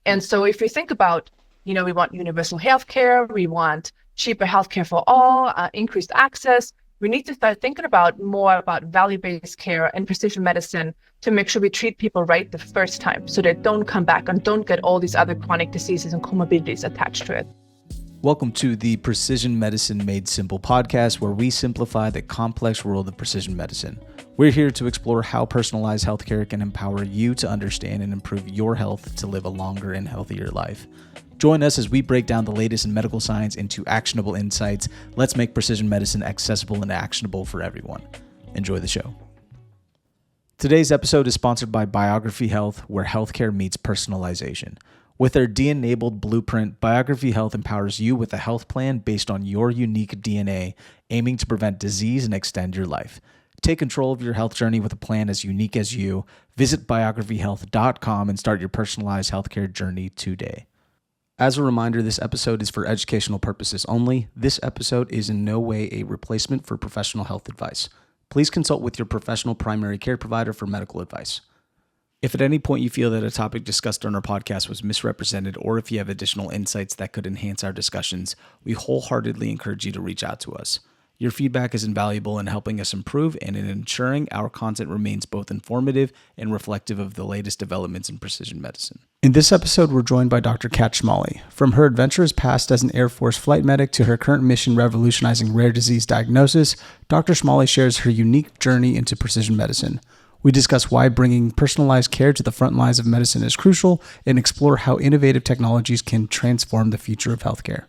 And so if we think about, we want universal healthcare, we want cheaper healthcare for all, increased access, we need to start thinking more about value-based care and precision medicine to make sure we treat people right the first time so they don't come back and don't get all these other chronic diseases and comorbidities attached to it. Welcome to the Precision Medicine Made Simple podcast, where we simplify the complex world of precision medicine. We're here to explore how personalized healthcare can empower you to understand and improve your health to live a longer and healthier life. Join us as we break down the latest in medical science into actionable insights. Let's make precision medicine accessible and actionable for everyone. Enjoy the show. Today's episode is sponsored by Biography Health, where healthcare meets personalization. With their D-enabled blueprint, Biography Health empowers you with a health plan based on your unique DNA, aiming to prevent disease and extend your life. Take control of your health journey with a plan as unique as you. Visit biographyhealth.com and start your personalized healthcare journey today. As a reminder, this episode is for educational purposes only. This episode is in no way a replacement for professional health advice. Please consult with your professional primary care provider for medical advice. If at any point you feel that a topic discussed on our podcast was misrepresented, or if you have additional insights that could enhance our discussions, we wholeheartedly encourage you to reach out to us. Your feedback is invaluable in helping us improve and in ensuring our content remains both informative and reflective of the latest developments in precision medicine. In this episode, we're joined by Dr. Kat Schmolly. From her adventurous past as an Air Force flight medic to her current mission revolutionizing rare disease diagnosis, Dr. Schmolly shares her unique journey into precision medicine. We discuss why bringing personalized care to the front lines of medicine is crucial and explore how innovative technologies can transform the future of healthcare.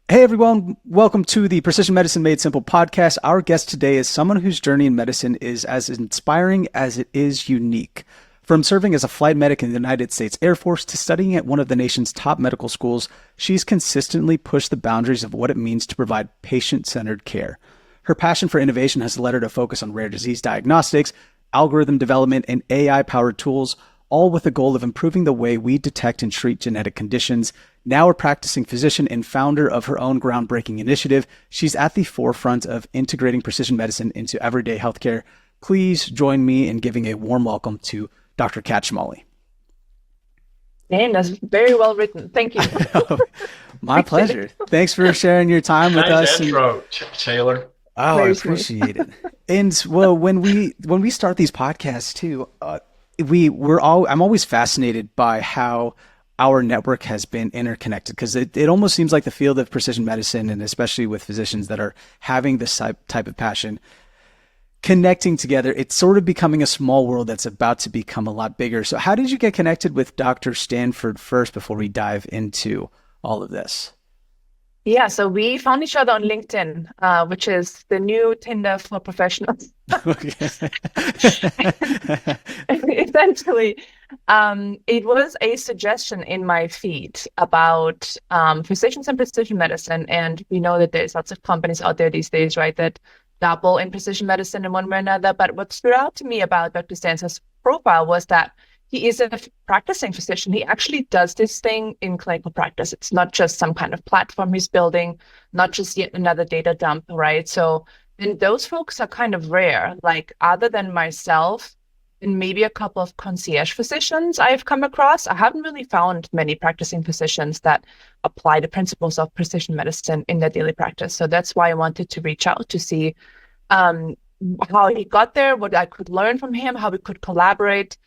Hey everyone, welcome to the Precision Medicine Made Simple podcast. Our guest today is someone whose journey in medicine is as inspiring as it is unique. From serving as a flight medic in the United States Air Force to studying at one of the nation's top medical schools, she's consistently pushed the boundaries of what it means to provide patient-centered care. Her passion for innovation has led her to focus on rare disease diagnostics, algorithm development, and AI-powered tools, all with the goal of improving the way we detect and treat genetic conditions. Now a practicing physician and founder of her own groundbreaking initiative, she's at the forefront of integrating precision medicine into everyday healthcare. Please join me in giving a warm welcome to Dr. Kat Schmolly. Man, that's very well written. Thank you. My pleasure. Thanks for sharing your time with us. Intro, Taylor. Oh, I appreciate it. And well, when we start these podcasts too, I'm always fascinated by how our network has been interconnected, because it almost seems like the field of precision medicine, and especially with physicians that are having this type of passion, connecting together, it's sort of becoming a small world that's about to become a lot bigger. So how did you get connected with Dr. Stanford first before we dive into all of this? Yeah, so we found each other on LinkedIn, which is the new Tinder for professionals. Essentially, it was a suggestion in my feed about physicians and precision medicine. And we know that there's lots of companies out there these days, right, that dabble in precision medicine in one way or another. But what stood out to me about Dr. Stanford's profile was that he is a practicing physician. He actually does this thing in clinical practice. It's not just some kind of platform he's building, not just yet another data dump, right? So, and those folks are kind of rare. Like, other than myself and maybe a couple of concierge physicians I've come across, I haven't really found many practicing physicians that apply the principles of precision medicine in their daily practice. So that's why I wanted to reach out to see how he got there, what I could learn from him, how we could collaborate.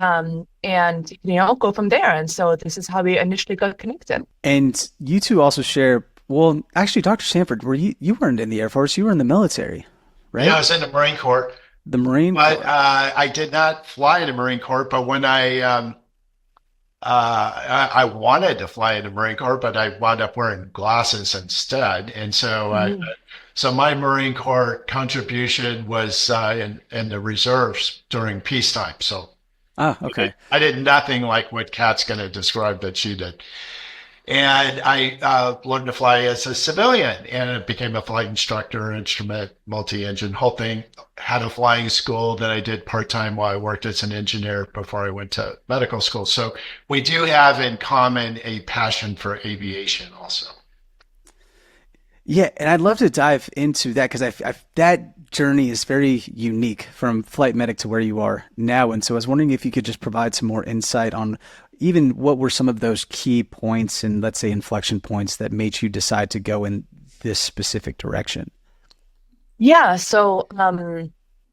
And go from there. And so this is how we initially got connected. And you two also share, well, actually, Dr. Stanford, you weren't in the Air Force, you were in the military, right? Yeah, I was in the Marine Corps. The Marine Corps. But I did not fly in the Marine Corps, but when I wanted to fly in the Marine Corps, but I wound up wearing glasses instead. And so so my Marine Corps contribution was in the reserves during peacetime. So okay. I did nothing like what Kat's going to describe that she did. And I learned to fly as a civilian and became a flight instructor, instrument, multi-engine, whole thing. Had a flying school that I did part-time while I worked as an engineer before I went to medical school. So we do have in common a passion for aviation also. Yeah, and I'd love to dive into that, because that journey is very unique from flight medic to where you are now. And so I was wondering if you could just provide some more insight on even what were some of those key points and, let's say, inflection points that made you decide to go in this specific direction? Yeah, so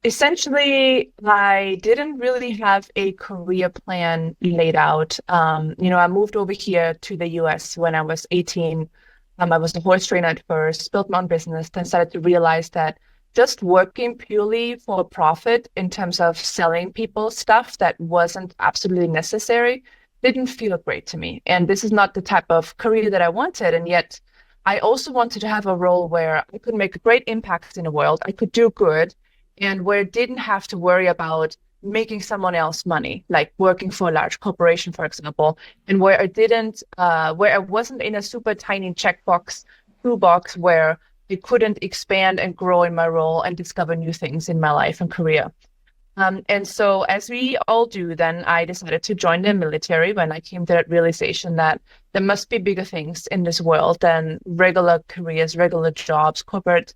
essentially, I didn't really have a career plan laid out. I moved over here to the US when I was 18. I was a horse trainer at first, built my own business, then started to realize that just working purely for profit in terms of selling people stuff that wasn't absolutely necessary didn't feel great to me. And this is not the type of career that I wanted. And yet, I also wanted to have a role where I could make a great impact in the world. I could do good, and where I didn't have to worry about making someone else money, like working for a large corporation, for example, and where I wasn't in a super tiny checkbox toolbox where I couldn't expand and grow in my role and discover new things in my life and career. And so, as we all do, then I decided to join the military when I came to that realization that there must be bigger things in this world than regular careers, regular jobs, corporate,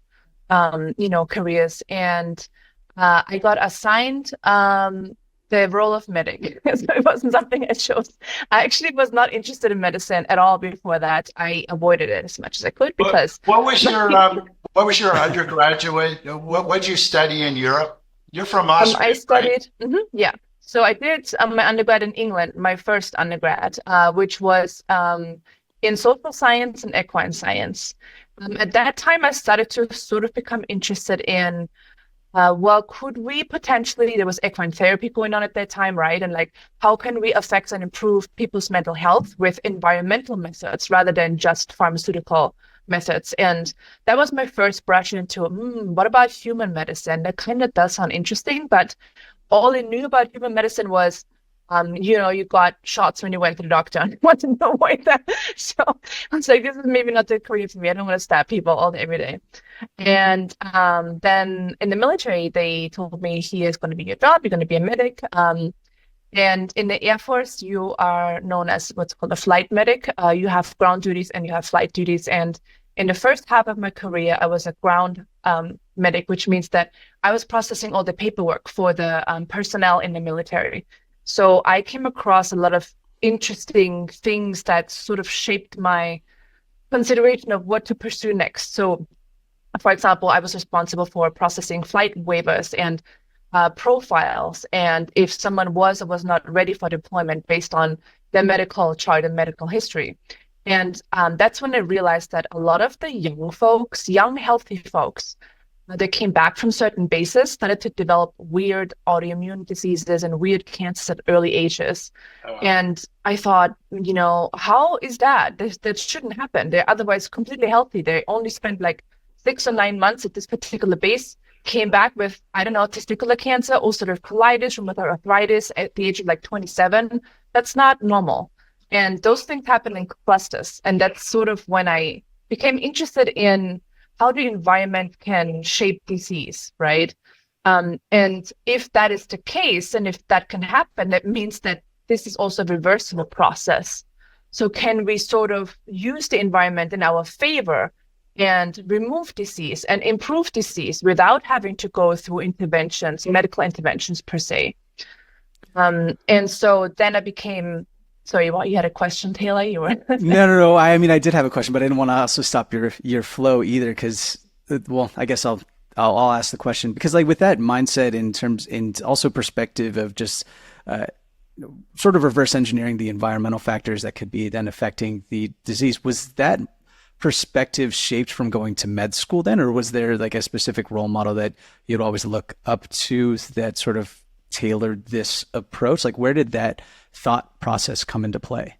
careers. And I got assigned the role of medic. So it wasn't something I chose. I actually was not interested in medicine at all before that. I avoided it as much as I could because. What was your undergraduate? What did you study in Europe? You're from Austria, I studied, right? yeah. So I did my undergrad in England, my first undergrad, which was in social science and equine science. At that time, I started to sort of become interested in, could we potentially, there was equine therapy going on at that time, right? And like, how can we affect and improve people's mental health with environmental methods rather than just pharmaceutical methods? And that was my first brush into, what about human medicine? That kind of does sound interesting, but all I knew about human medicine was, you got shots when you went to the doctor and I wanted to avoid that. So I was like, this is maybe not the career for me. I don't want to stab people all day, every day. And then in the military, they told me, here's going to be your job. You're going to be a medic. And in the Air Force, you are known as what's called a flight medic. You have ground duties and you have flight duties. And in the first half of my career, I was a ground medic, which means that I was processing all the paperwork for the personnel in the military. So I came across a lot of interesting things that sort of shaped my consideration of what to pursue next. So, for example, I was responsible for processing flight waivers and profiles, and if someone was or was not ready for deployment based on their medical chart and medical history. And that's when I realized that a lot of the young, healthy folks that came back from certain bases started to develop weird autoimmune diseases and weird cancers at early ages. Oh, wow. And I thought, how is that? That shouldn't happen. They're otherwise completely healthy. They only spent like 6 or 9 months at this particular base, came back with, testicular cancer, ulcerative colitis, rheumatoid arthritis at the age of like 27. That's not normal. And those things happen in clusters. And that's sort of when I became interested in how the environment can shape disease, right? And if that is the case, and if that can happen, that means that this is also a reversible process. So can we sort of use the environment in our favor and remove disease and improve disease without having to go through interventions, medical interventions per se? And so then I became... Sorry, you had a question, Taylor? You were No. I mean, I did have a question, but I didn't want to also stop your flow either, because, I guess I'll ask the question, because like with that mindset in also perspective of just sort of reverse engineering the environmental factors that could be then affecting the disease, was that perspective shaped from going to med school then, or was there like a specific role model that you'd always look up to that sort of tailored this approach? Like, where did that thought process come into play?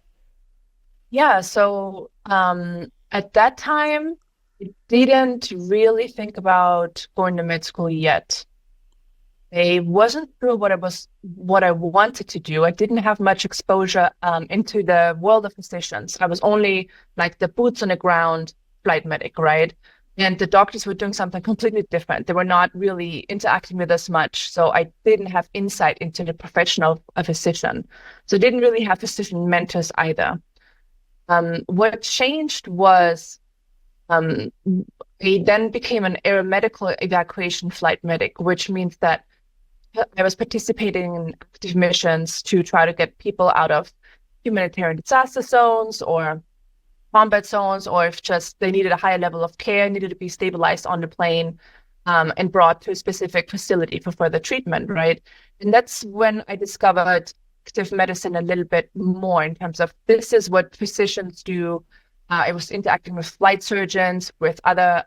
Yeah, so at that time, I didn't really think about going to med school yet. I wasn't sure what I wanted to do. I didn't have much exposure into the world of physicians. I was only like the boots on the ground flight medic, right? And the doctors were doing something completely different. They were not really interacting with us much. So I didn't have insight into the profession of a physician. So I didn't really have physician mentors either. What changed was I then became an aeromedical evacuation flight medic, which means that I was participating in active missions to try to get people out of humanitarian disaster zones or combat zones, or if just they needed a higher level of care, needed to be stabilized on the plane, and brought to a specific facility for further treatment, right? And that's when I discovered active medicine a little bit more in terms of this is what physicians do. I was interacting with flight surgeons, with other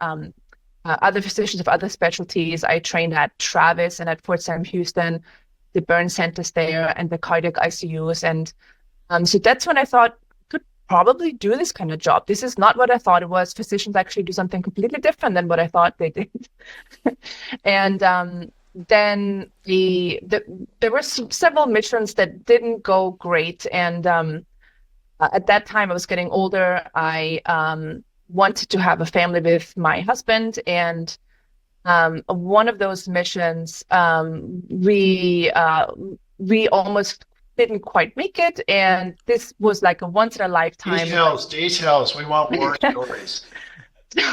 physicians of other specialties. I trained at Travis and at Fort Sam Houston, the burn centers there, and the cardiac ICUs. And so that's when I thought, probably do this kind of job. This is not what I thought it was. Physicians actually do something completely different than what I thought they did. And then there were several missions that didn't go great. And at that time, I was getting older. I wanted to have a family with my husband. And one of those missions, we almost didn't quite make it, and this was like a once in a lifetime. Details. We want more stories.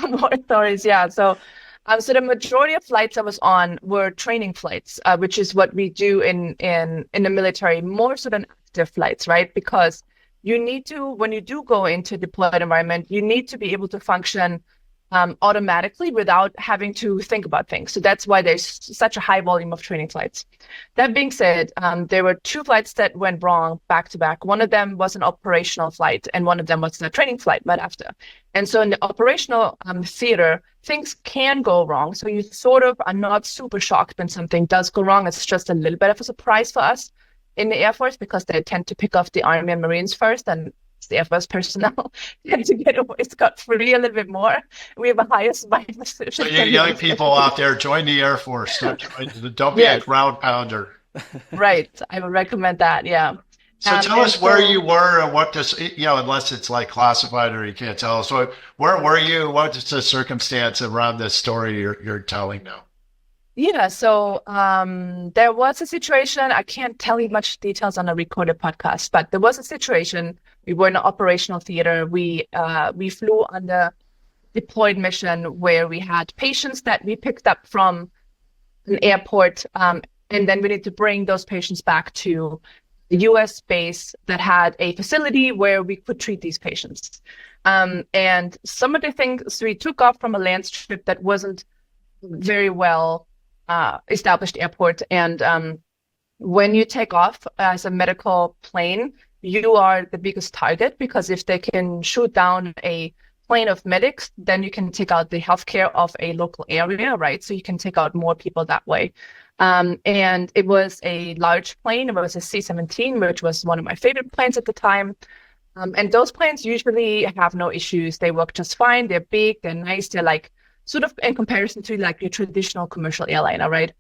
More stories, yeah. So the majority of flights I was on were training flights, which is what we do in the military, more so than active flights, right? Because you need to, when you do go into a deployed environment, you need to be able to function automatically without having to think about things. So that's why there's such a high volume of training flights. That being said, there were 2 flights that went wrong back to back. One of them was an operational flight, and one of them was a training flight right after. And so in the operational theater, things can go wrong. So you sort of are not super shocked when something does go wrong. It's just a little bit of a surprise for us in the Air Force, because they tend to pick off the Army and Marines first, and the Air Force personnel tend to get away scot-free a little bit more. We have a higher survival position. So you young people out there, join the Air Force. Don't be a ground pounder. Right. I would recommend that, yeah. So tell us where you were and what this, unless it's like classified or you can't tell us. So where were you? What's the circumstance around this story you're telling now? Yeah, so there was a situation. I can't tell you much details on a recorded podcast, but there was a situation. We were in an operational theater. We flew on the deployed mission where we had patients that we picked up from an airport, and then we need to bring those patients back to the U.S. base that had a facility where we could treat these patients. And some of the things, we took off from a land strip that wasn't very well established airport. And when you take off as a medical plane, you are the biggest target, because if they can shoot down a plane of medics, then you can take out the healthcare of a local area, right? So you can take out more people that way. And it was a large plane. It was a C-17, which was one of my favorite planes at the time. And those planes usually have no issues. They work just fine. They're big, they're nice. They're like sort of in comparison to like your traditional commercial airliner, right?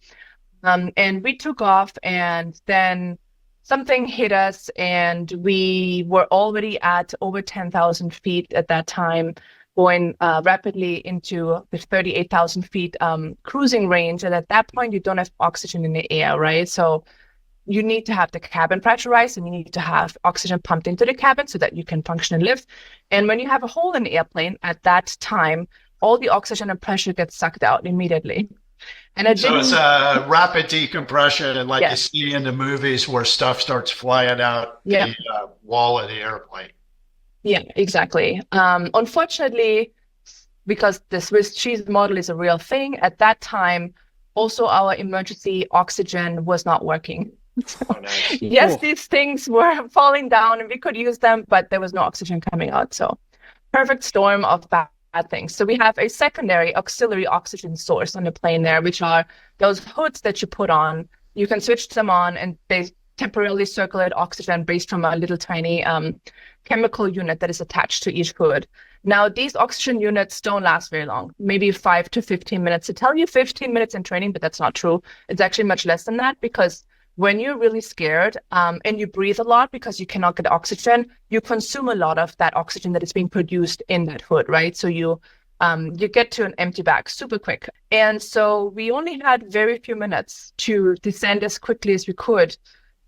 And we took off, and then something hit us, and we were already at over 10,000 feet at that time, going rapidly into the 38,000 feet cruising range. And at that point, you don't have oxygen in the air, right? So you need to have the cabin pressurized, and you need to have oxygen pumped into the cabin so that you can function and live. And when you have a hole in the airplane at that time, all the oxygen and pressure gets sucked out immediately. And so it's a rapid decompression, and like you see in the movies where stuff starts flying out the wall of the airplane. Yeah, exactly. Unfortunately, because the Swiss cheese model is a real thing, at that time, also our emergency oxygen was not working. Oh, nice. Yes, these things were falling down and we could use them, but there was no oxygen coming out. So perfect storm of bad things. So we have a secondary auxiliary oxygen source on the plane there, which are those hoods that you put on. You can switch them on, and they temporarily circulate oxygen based from a little tiny chemical unit that is attached to each hood. Now, these oxygen units don't last very long, maybe 5 to 15 minutes. They tell you 15 minutes in training, but that's not true. It's actually much less than that, because when you're really scared and you breathe a lot because you cannot get oxygen, you consume a lot of that oxygen that is being produced in that hood, right? So you get to an empty bag super quick. And so we only had very few minutes to descend as quickly as we could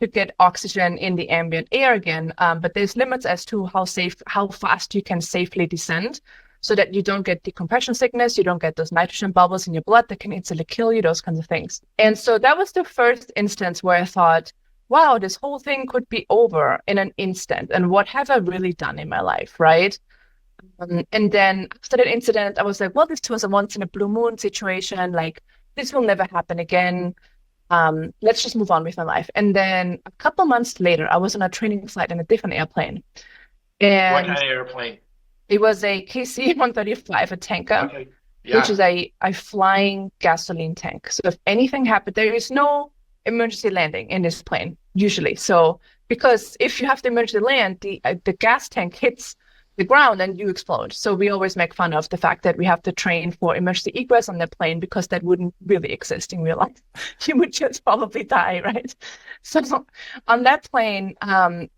to get oxygen in the ambient air again. But there's limits as to how fast you can safely descend, so that you don't get decompression sickness, you don't get those nitrogen bubbles in your blood that can instantly kill you, those kinds of things. And so that was the first instance where I thought, wow, this whole thing could be over in an instant. And what have I really done in my life, right? And then after that incident, I was like, well, this was a once in a blue moon situation. Like, this will never happen again. Let's just move on with my life. And then a couple months later, I was on a training flight in a different airplane. What And kind of airplane? it was a KC-135, a tanker, Okay. which Yeah. is a flying gasoline tank. So if anything happened, there is no emergency landing in this plane usually. So because if you have to emergency land, the gas tank hits the ground and you explode. So we always make fun of the fact that we have to train for emergency egress on the plane because that wouldn't really exist in real life. You would just probably die, right? So on that plane,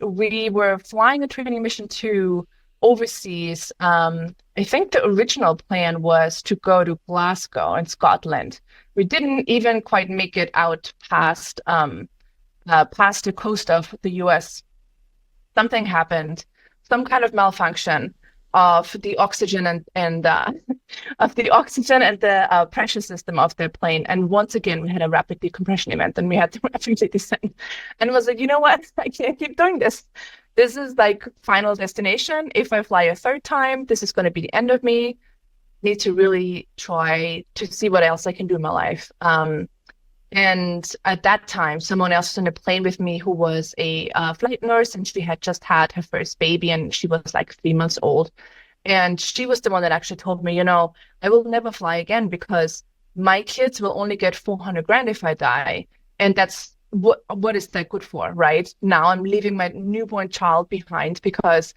we were flying a training mission to overseas. I think the original plan was to go to Glasgow in Scotland. We didn't even quite make it out past the coast of the US. Something happened, some kind of malfunction of the oxygen and of the oxygen and the pressure system of the plane. And once again, we had a rapid decompression event, and we had to rapidly descend. And was like, you know what? I can't keep doing this. This is like final destination. If I fly a third time, this is going to be the end of me. Need to really try to see what else I can do in my life. And at that time, someone else was on the plane with me who was a flight nurse, and she had just had her first baby, and she was like 3 months old. And she was the one that actually told me, I will never fly again because my kids will only get 400 grand if I die. And that's what is that good for, right? Now I'm leaving my newborn child behind because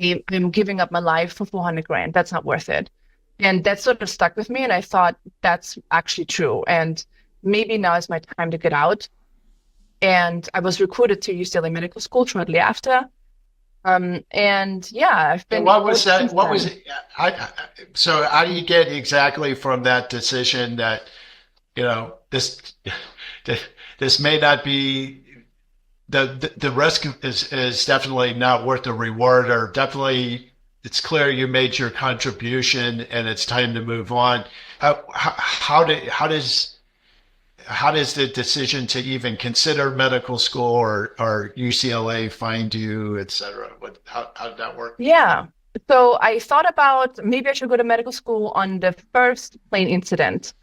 I'm giving up my life for 400 grand. That's not worth it. And that sort of stuck with me. And I thought that's actually true. And maybe now is my time to get out. And I was recruited to UCLA Medical School shortly after. And yeah, I've been. What was that? What was it? So how do you get exactly from that decision that, this may not be the risk is definitely not worth the reward, or definitely it's clear you made your contribution and it's time to move on. How does the decision to even consider medical school or UCLA find you, et cetera? How did that work? Yeah. So I thought about maybe I should go to medical school on the first plane incident.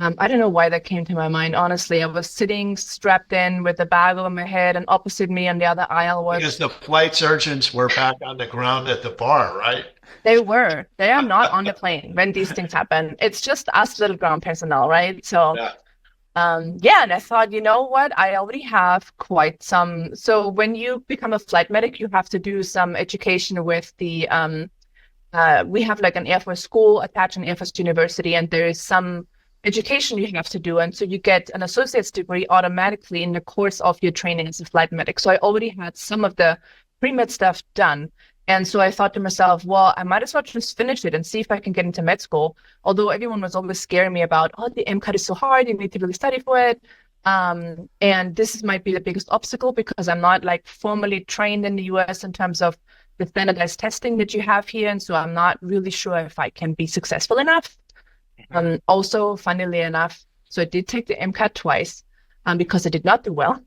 I don't know why that came to my mind, honestly. I was sitting strapped in with a bag over my head, and opposite me on the other aisle was... Because the flight surgeons were back on the ground at the bar, right? They were. They are not on the plane when these things happen. It's just us little ground personnel, right? So... Yeah. And I thought, you know what? I already have quite some. So when you become a flight medic, you have to do some education with the, we have like an Air Force school attached an Air Force University, and there is some education you have to do. And so you get an associate's degree automatically in the course of your training as a flight medic. So I already had some of the pre-med stuff done. And so I thought to myself, well, I might as well just finish it and see if I can get into med school. Although everyone was always scaring me about, the MCAT is so hard, you need to really study for it. And this might be the biggest obstacle because I'm not like formally trained in the US in terms of the standardized testing that you have here. And so I'm not really sure if I can be successful enough. Also, funnily enough, so I did take the MCAT twice because I did not do well.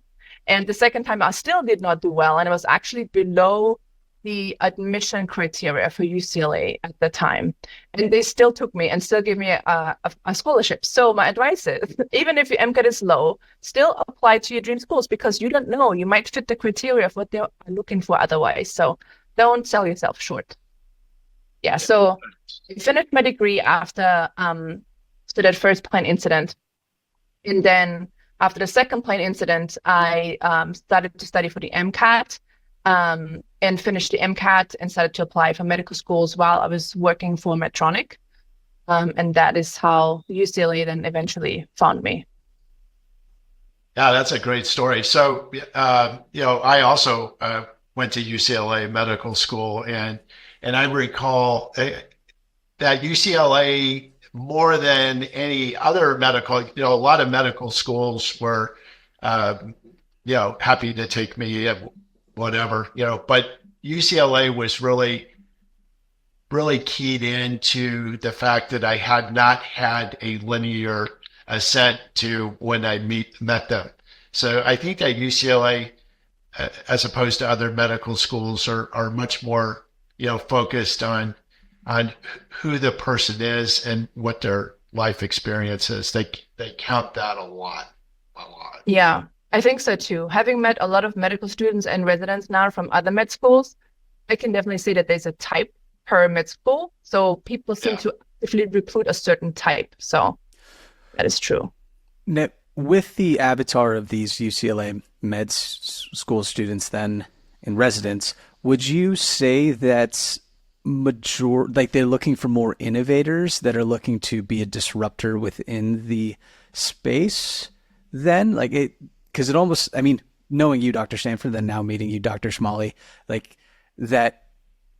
And the second time I still did not do well. And it was actually below the admission criteria for UCLA at the time. And they still took me and still gave me a scholarship. So my advice is, even if your MCAT is low, still apply to your dream schools because you don't know, you might fit the criteria of what they're looking for otherwise. So don't sell yourself short. Yeah, so I finished my degree after so that first plane incident. And then after the second plane incident, I started to study for the MCAT. And finished the MCAT and started to apply for medical schools while I was working for Medtronic. And that is how UCLA then eventually found me. Yeah, that's a great story. So, I also went to UCLA Medical School, and I recall that UCLA, more than any other medical, a lot of medical schools were, happy to take me, whatever, but UCLA was really, really keyed into the fact that I had not had a linear ascent to when I met them. So I think that UCLA, as opposed to other medical schools, are much more, focused on who the person is and what their life experience is. They count that a lot, a lot. Yeah, I think so too. Having met a lot of medical students and residents now from other med schools, I can definitely say that there's a type per med school. So people seem to actively recruit a certain type. So that is true. Now, with the avatar of these UCLA school students then in residence, would you say that's like they're looking for more innovators that are looking to be a disruptor within the space then? Like it, because it almost, I mean, knowing you, Dr. Stanford, then now meeting you, Dr. Schmolly, like that,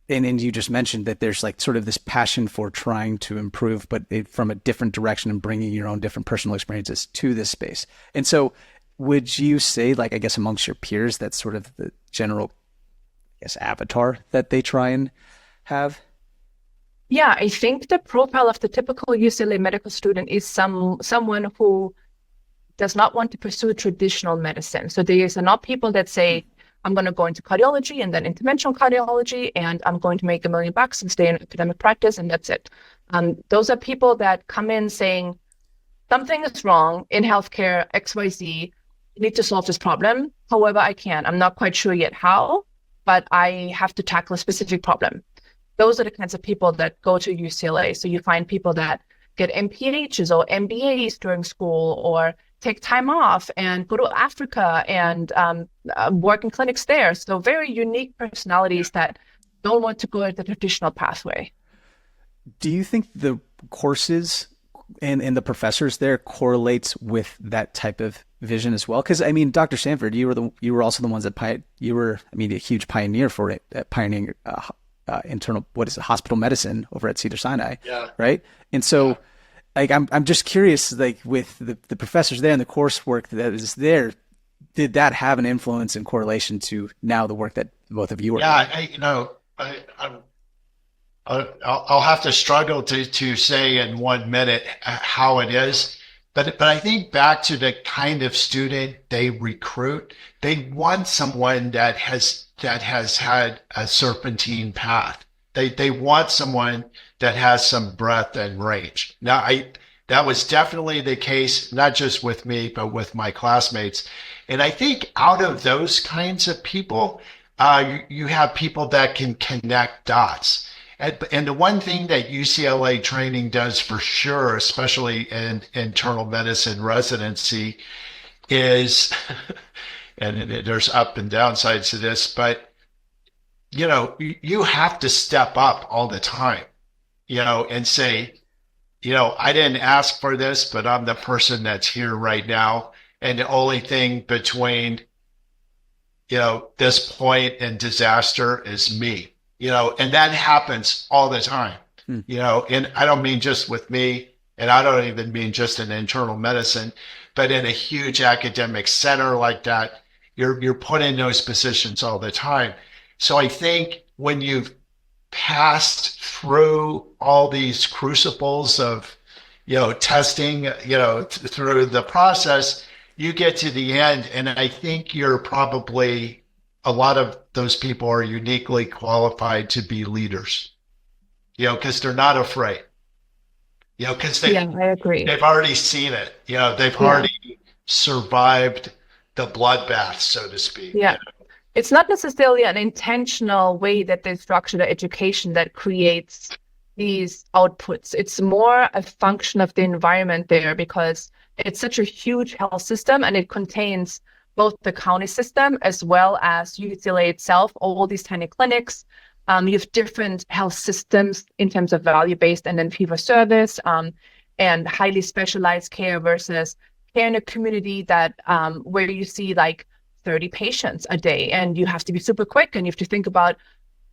and you just mentioned that there's like sort of this passion for trying to improve, but from a different direction and bringing your own different personal experiences to this space. And so would you say, like, I guess amongst your peers, that's sort of the general, I guess, avatar that they try and have? Yeah, I think the profile of the typical UCLA medical student is someone who does not want to pursue traditional medicine. So these are not people that say, I'm going to go into cardiology and then interventional cardiology, and I'm going to make $1 million and stay in academic practice, and that's it. Those are people that come in saying, something is wrong in healthcare, XYZ, I need to solve this problem however I can. I'm not quite sure yet how, but I have to tackle a specific problem. Those are the kinds of people that go to UCLA. So you find people that get MPHs or MBAs during school, or take time off and go to Africa and work in clinics there. So very unique personalities that don't want to go the traditional pathway. Do you think the courses and the professors there correlates with that type of vision as well? Because I mean, Dr. Stanford, you were also the ones that you were, I mean, a huge pioneer for it, pioneering hospital medicine over at Cedars-Sinai, right? And so, like, I'm just curious, like, with the professors there and the coursework that is there, did that have an influence and correlation to now the work that both of you are doing? I'll have to struggle to say in 1 minute how it is, but I think back to the kind of student they recruit. They want someone that has had a serpentine path. They want someone that has some breadth and range. Now, that was definitely the case, not just with me, but with my classmates. And I think out of those kinds of people, you have people that can connect dots. And the one thing that UCLA training does for sure, especially in internal medicine residency, is, and there's up and downsides to this, but you have to step up all the time, and say, I didn't ask for this, but I'm the person that's here right now. And the only thing between, this point and disaster is me, and that happens all the time, and I don't mean just with me, and I don't even mean just in internal medicine, but in a huge academic center like that, you're put in those positions all the time. So I think when you've passed through all these crucibles of, testing, through the process, you get to the end. And I think you're probably, a lot of those people are uniquely qualified to be leaders, because they're not afraid, because I agree. They've already seen it, they've already survived the bloodbath, so to speak. Yeah. It's not necessarily an intentional way that they structure the education that creates these outputs. It's more a function of the environment there, because it's such a huge health system, and it contains both the county system as well as UCLA itself, all these tiny clinics. You have different health systems in terms of value-based and then fee-for-service, and highly specialized care versus care in a community that where you see like 30 patients a day, and you have to be super quick, and you have to think about,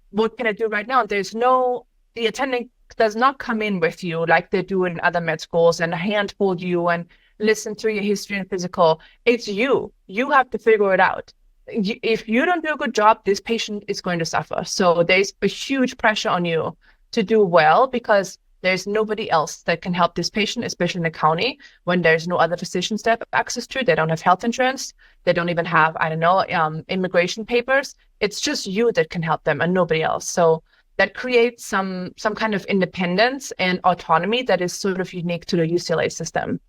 what can I do right now? The attending does not come in with you like they do in other med schools and handhold you and listen to your history and physical. It's you. You have to figure it out. If you don't do a good job, this patient is going to suffer. So there's a huge pressure on you to do well, because There's nobody else that can help this patient, especially in the county, when there's no other physicians they have access to. They don't have health insurance. They don't even have, I don't know, immigration papers. It's just you that can help them and nobody else. So that creates some kind of independence and autonomy that is sort of unique to the UCLA system.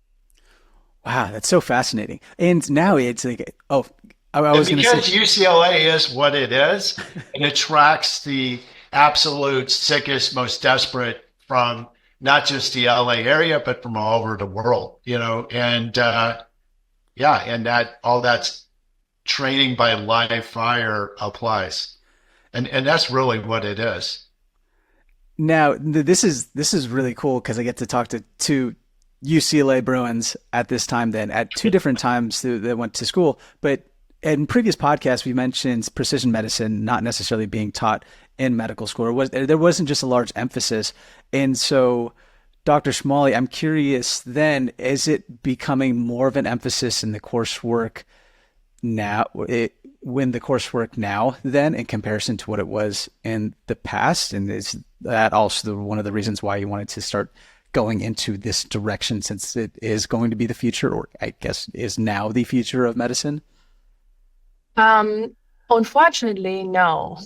Wow, that's so fascinating. And now it's like, oh, I was going to Because say, UCLA is what it is, it attracts the absolute sickest, most desperate from not just the LA area, but from all over the world, and yeah, and that all that's training by live fire applies. And that's really what it is. now this is really cool because I get to talk to two UCLA Bruins at this time, then at two different times that went to school. But in previous podcasts, we mentioned precision medicine not necessarily being taught in medical school, or there wasn't just a large emphasis. And so, Dr. Schmolly, I'm curious then, is it becoming more of an emphasis in the coursework now, when the coursework now then in comparison to what it was in the past? And is that also one of the reasons why you wanted to start going into this direction, since it is going to be the future, or I guess is now the future of medicine? Unfortunately, no.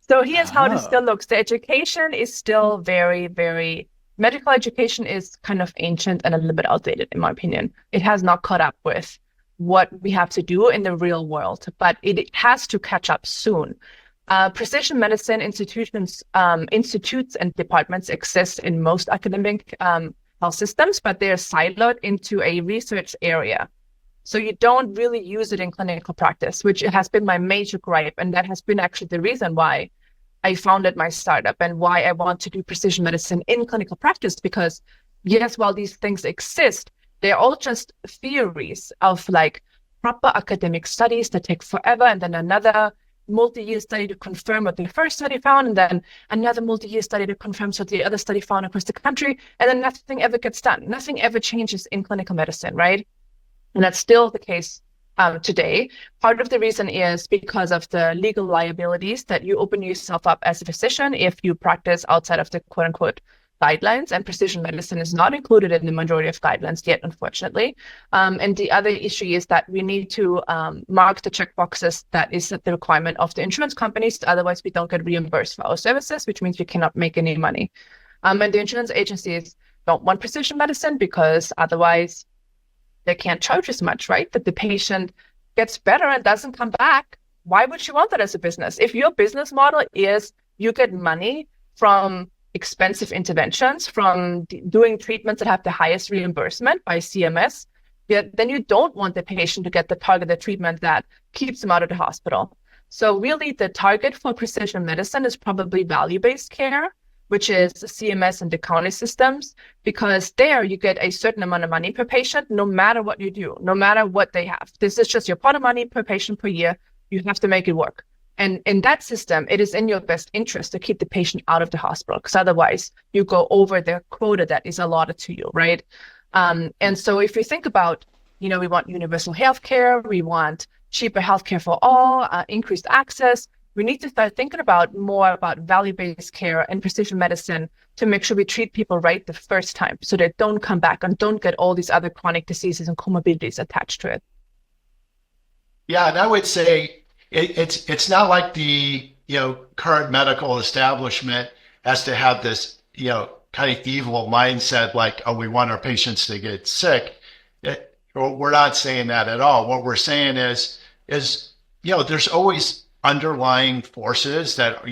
So here's how this Oh, still looks. The education is still very, very, medical education is kind of ancient and a little bit outdated, in my opinion. It has not caught up with what we have to do in the real world, but it has to catch up soon. Precision medicine institutions, institutes and departments exist in most academic health systems, but they're siloed into a research area. So you don't really use it in clinical practice, which has been my major gripe. And that has been actually the reason why I founded my startup and why I want to do precision medicine in clinical practice. Because yes, while these things exist, they're all just theories of like proper academic studies that take forever, and then another multi-year study to confirm what the first study found, and then another multi-year study to confirm what the other study found across the country, and then nothing ever gets done. Nothing ever changes in clinical medicine, right? And that's still the case today. Part of the reason is because of the legal liabilities that you open yourself up as a physician if you practice outside of the quote unquote guidelines, and precision medicine is not included in the majority of guidelines yet, unfortunately. And the other issue is that we need to mark the checkboxes that is the requirement of the insurance companies. Otherwise, we don't get reimbursed for our services, which means we cannot make any money. And the insurance agencies don't want precision medicine because otherwise they can't charge as much, right? That the patient gets better and doesn't come back. Why would you want that as a business? If your business model is you get money from expensive interventions, from doing treatments that have the highest reimbursement by CMS, then you don't want the patient to get the targeted treatment that keeps them out of the hospital. So really the target for precision medicine is probably value-based care, which is CMS and the county systems, because there you get a certain amount of money per patient, no matter what you do, no matter what they have. This is just your pot of money per patient per year. You have to make it work. And in that system, it is in your best interest to keep the patient out of the hospital, because otherwise you go over the quota that is allotted to you, right? And so if you think about, we want universal healthcare, we want cheaper healthcare for all, increased access. We need to start thinking more about value-based care and precision medicine to make sure we treat people right the first time so they don't come back and don't get all these other chronic diseases and comorbidities attached to it. Yeah, and I would say it's not like the current medical establishment has to have this kind of evil mindset like, oh, we want our patients to get sick. We're not saying that at all. What we're saying is there's always underlying forces that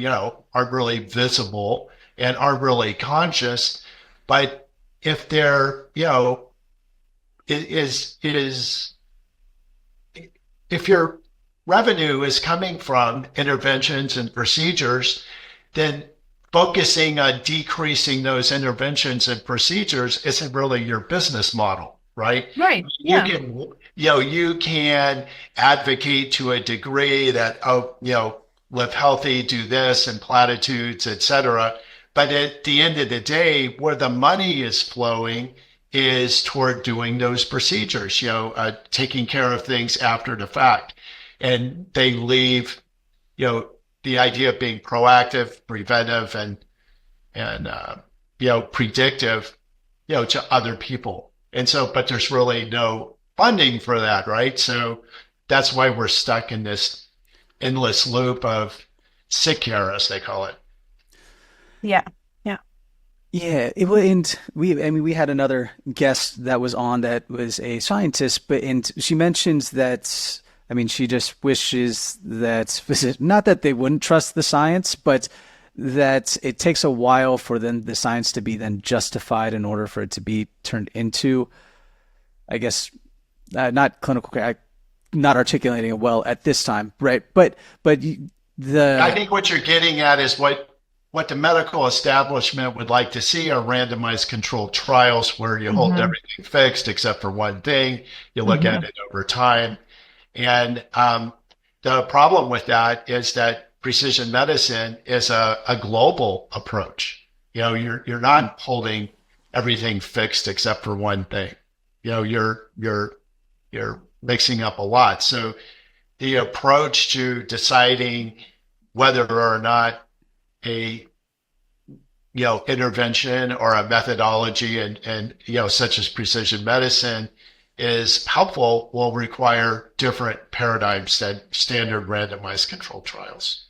aren't really visible and aren't really conscious, but if they're is if your revenue is coming from interventions and procedures, then focusing on decreasing those interventions and procedures isn't really your business model, right? Right. You Yeah. can, you can advocate to a degree that, live healthy, do this, and platitudes, etc. But at the end of the day, where the money is flowing is toward doing those procedures, taking care of things after the fact. And they leave, the idea of being proactive, preventive, and predictive, to other people. And so, but there's really no funding for that, right? So that's why we're stuck in this endless loop of sick care, as they call it. Yeah. Yeah, and we had another guest that was on that was a scientist, and she mentions that, she just wishes that, not that they wouldn't trust the science, but that it takes a while for the science to be then justified in order for it to be turned into, I guess, not clinical care, not articulating it well at this time, right? But I think what you're getting at is what the medical establishment would like to see are randomized controlled trials where you hold everything fixed except for one thing. You look at it over time. And the problem with that is that precision medicine is a global approach. You're not holding everything fixed except for one thing. You're mixing up a lot. So the approach to deciding whether or not a intervention or a methodology and such as precision medicine is helpful will require different paradigms than standard randomized controlled trials.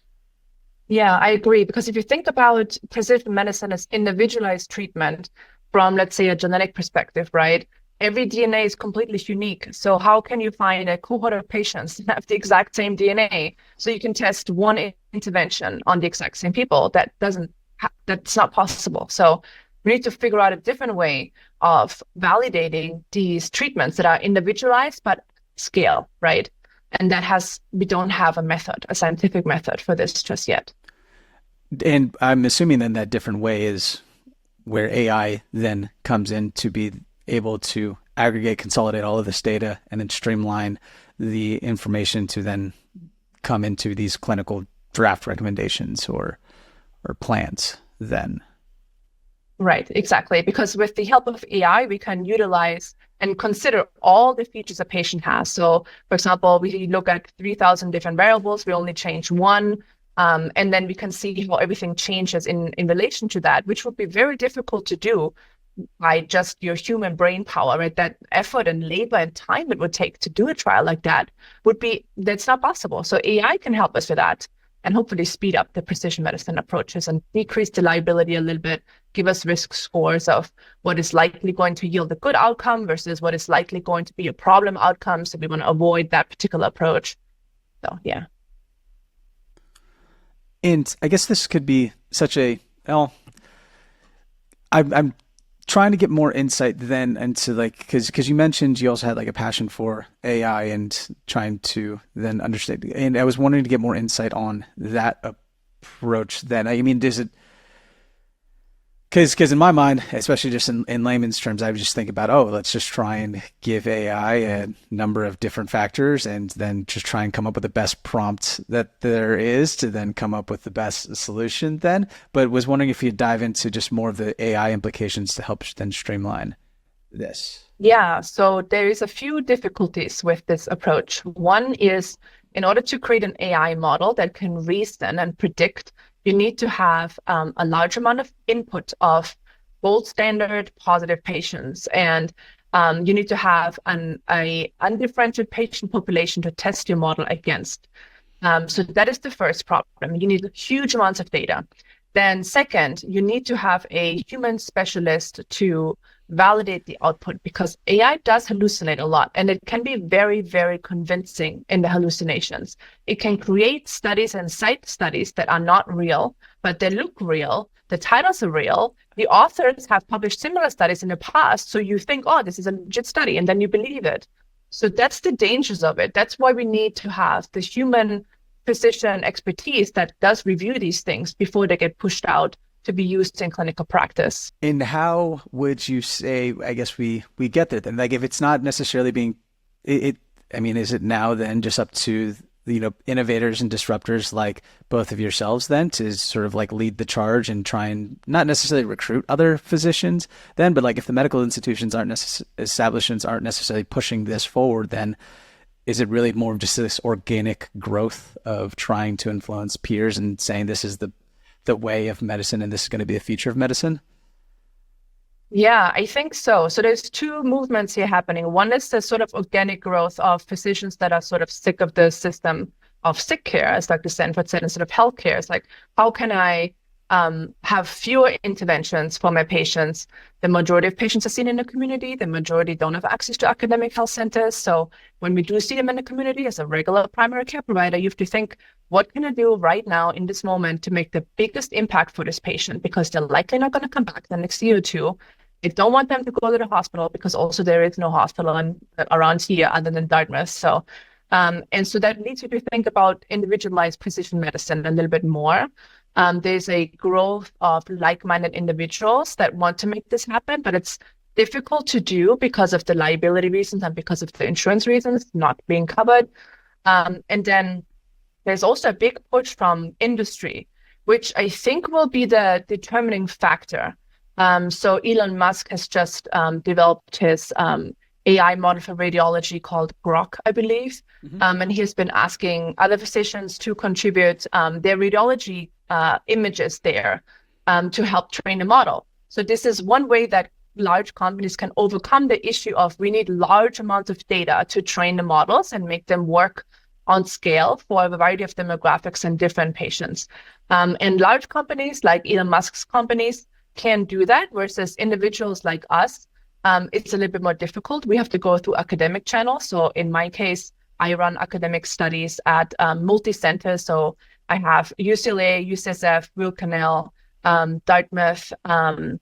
Yeah, I agree. Because if you think about precision medicine as individualized treatment from, let's say, a genetic perspective, right? Every DNA is completely unique. So how can you find a cohort of patients that have the exact same DNA so you can test one intervention on the exact same people? That's not possible. So we need to figure out a different way of validating these treatments that are individualized but scale, right? And we don't have a scientific method for this just yet. And I'm assuming then that different way is where AI then comes in to be able to aggregate, consolidate all of this data, and then streamline the information to then come into these clinical draft recommendations or plans then. Right, exactly. Because with the help of AI, we can utilize and consider all the features a patient has. So, for example, we look at 3,000 different variables. We only change one. And then we can see how everything changes in relation to that, which would be very difficult to do by just your human brain power, right? That effort and labor and time it would take to do a trial like that's not possible. So AI can help us with that and hopefully speed up the precision medicine approaches and decrease the liability a little bit, give us risk scores of what is likely going to yield a good outcome versus what is likely going to be a problem outcome. So we want to avoid that particular approach. So, yeah. And I guess this could be I'm trying to get more insight then into because you mentioned you also had a passion for AI and trying to then understand. And I was wanting to get more insight on that approach then. Does it, because in my mind, especially just in layman's terms, I would just think about, let's just try and give AI a number of different factors and then just try and come up with the best prompt that there is to then come up with the best solution then. But was wondering if you'd dive into just more of the AI implications to help then streamline this. Yeah, so there is a few difficulties with this approach. One is, in order to create an AI model that can reason and predict, you need to have a large amount of input of gold standard positive patients. And you need to have an undifferentiated patient population to test your model against. So that is the first problem. You need huge amounts of data. Then second, you need to have a human specialist to validate the output because AI does hallucinate a lot and it can be very, very convincing in the hallucinations. It can create studies and cite studies that are not real, but they look real. The titles are real. The authors have published similar studies in the past. So you think, this is a legit study, and then you believe it. So that's the dangers of it. That's why we need to have the human physician expertise that does review these things before they get pushed out to be used in clinical practice. And how would you say, I guess we get there then? If it's not necessarily being, is it now then just up to, innovators and disruptors like both of yourselves then to sort of lead the charge and try and not necessarily recruit other physicians then, but if the medical institutions establishments aren't necessarily pushing this forward, then is it really more of just this organic growth of trying to influence peers and saying this is the way of medicine and this is going to be the future of medicine? Yeah, I think so. So there's two movements here happening. One is the sort of organic growth of physicians that are sort of sick of the system of sick care, as Dr. Stanford said, instead of healthcare. It's like, how can I have fewer interventions for my patients? The majority of patients are seen in the community. The majority don't have access to academic health centers. So when we do see them in the community as a regular primary care provider, you have to think, what can I do right now in this moment to make the biggest impact for this patient? Because they're likely not going to come back the next year or two. I don't want them to go to the hospital because also there is no hospital around here other than Dartmouth. So, and so that leads you to think about individualized precision medicine a little bit more. There's a growth of like-minded individuals that want to make this happen, but it's difficult to do because of the liability reasons and because of the insurance reasons not being covered. And then there's also a big push from industry, which I think will be the determining factor. So Elon Musk has just developed his AI model for radiology called Grok, I believe. And he has been asking other physicians to contribute their radiology images there to help train the model. So this is one way that large companies can overcome the issue of we need large amounts of data to train the models and make them work on scale for a variety of demographics and different patients. And large companies like Elon Musk's companies can do that, versus individuals like us, it's a little bit more difficult. We have to go through academic channels. So in my case, I run academic studies at multi-centers. So I have UCLA, UCSF, Weill Cornell, Dartmouth, the